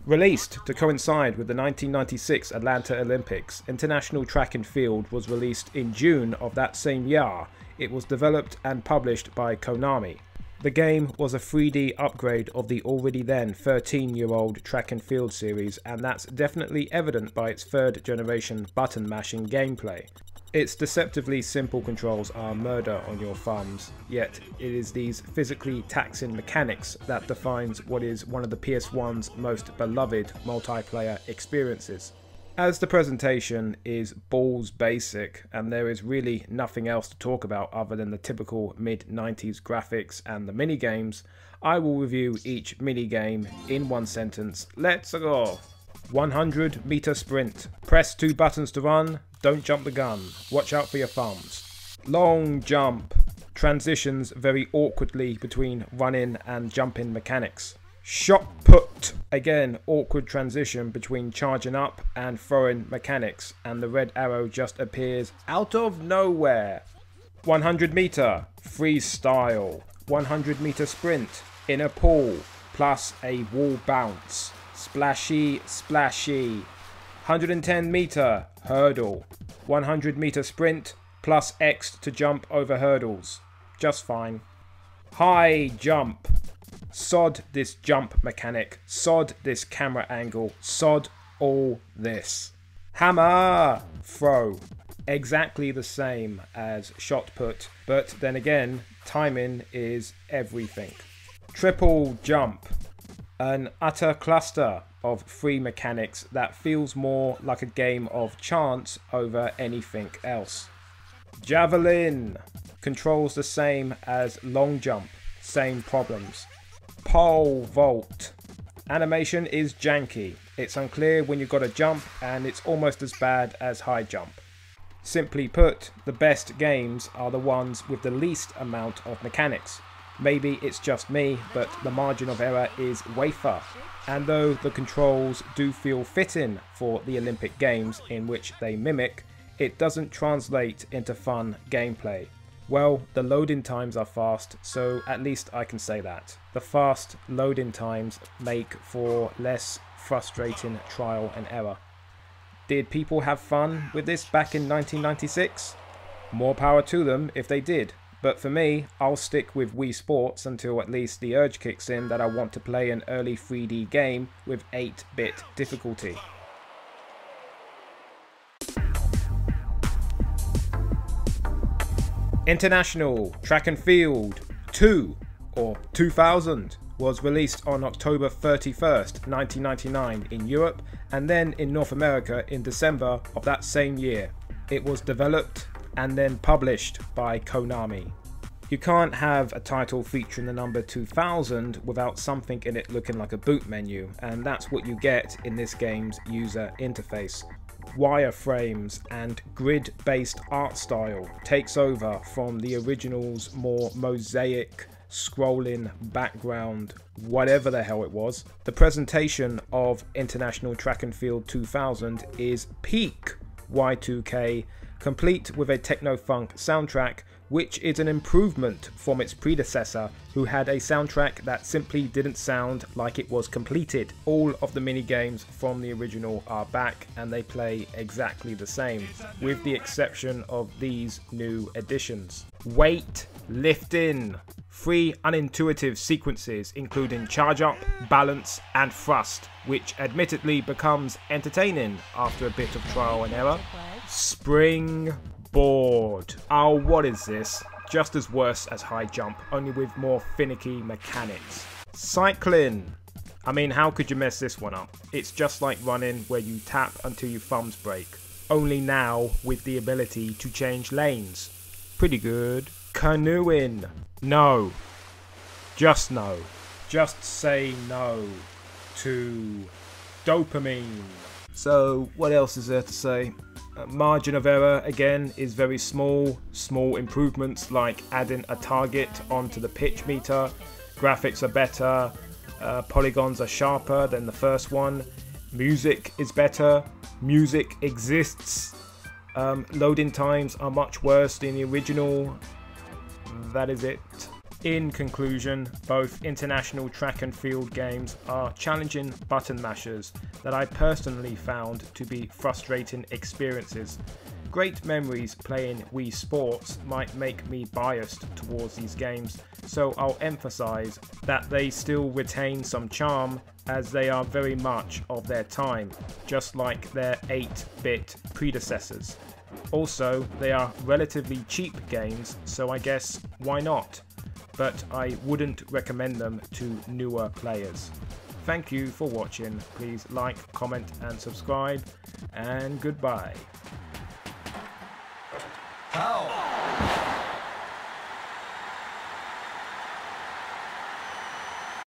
Released to coincide with the 1996 Atlanta Olympics, International Track and Field was released in June of that same year. It was developed and published by Konami. The game was a 3D upgrade of the already then 13-year-old Track and Field series, and that's definitely evident by its third generation button mashing gameplay. Its deceptively simple controls are murder on your thumbs, yet it is these physically taxing mechanics that defines what is one of the PS1's most beloved multiplayer experiences. As the presentation is balls basic and there is really nothing else to talk about other than the typical mid-90s graphics and the minigames, I will review each minigame in one sentence. Let's go! 100-meter sprint. Press 2 buttons to run, don't jump the gun, watch out for your thumbs. Long jump. Transitions very awkwardly between running and jumping mechanics. Shot put. Again, awkward transition between charging up and throwing mechanics, and the red arrow just appears out of nowhere. 100 meter freestyle. 100 meter sprint in a pool plus a wall bounce. Splashy splashy. 110 meter hurdle. 100 meter sprint plus X to jump over hurdles. Just fine. High jump. Sod this jump mechanic, sod this camera angle, sod all this. Hammer throw. Exactly the same as shot put, but then again, timing is everything. Triple jump. An utter cluster of free mechanics that feels more like a game of chance over anything else. Javelin. Controls the same as long jump, same problems. Pole vault. Animation is janky. It's unclear when you've got to jump, and it's almost as bad as high jump. Simply put, the best games are the ones with the least amount of mechanics. Maybe it's just me, but the margin of error is wafer. And though the controls do feel fitting for the Olympic Games in which they mimic, it doesn't translate into fun gameplay. Well, the loading times are fast, so at least I can say that. The fast loading times make for less frustrating trial and error. Did people have fun with this back in 1996? More power to them if they did. But for me, I'll stick with Wii Sports until at least the urge kicks in that I want to play an early 3D game with 8-bit difficulty. International Track and Field 2 or 2000 was released on October 31st, 1999 in Europe and then in North America in December of that same year. It was developed and then published by Konami. You can't have a title featuring the number 2000 without something in it looking like a boot menu, and that's what you get in this game's user interface. Wireframes and grid-based art style takes over from the original's more mosaic, scrolling background, whatever the hell it was. The presentation of International Track and Field 2000 is peak Y2K, complete with a techno-funk soundtrack, which is an improvement from its predecessor, who had a soundtrack that simply didn't sound like it was completed. All of the minigames from the original are back and they play exactly the same, with the exception of these new additions. Weight lifting. 3 unintuitive sequences including charge up, balance and thrust, which admittedly becomes entertaining after a bit of trial and error. Springboard. Oh, what is this? Just as worse as high jump, only with more finicky mechanics. Cycling. I mean, how could you mess this one up? It's just like running where you tap until your thumbs break, only now with the ability to change lanes. Pretty good. Canoeing. No. Just no. Just say no to dopamine. So what else is there to say? Margin of error again is very small. Small improvements like adding a target onto the pitch meter. Graphics are better. Polygons are sharper than the first one. Music is better. Music exists. Loading times are much worse than the original. That is it. In conclusion, both international track and field games are challenging button mashers that I personally found to be frustrating experiences. Great memories playing Wii Sports might make me biased towards these games, so I'll emphasize that they still retain some charm as they are very much of their time, just like their 8-bit predecessors. Also, they are relatively cheap games, so I guess why not? But I wouldn't recommend them to newer players. Thank you for watching. Please like, comment and subscribe, and goodbye. Foul.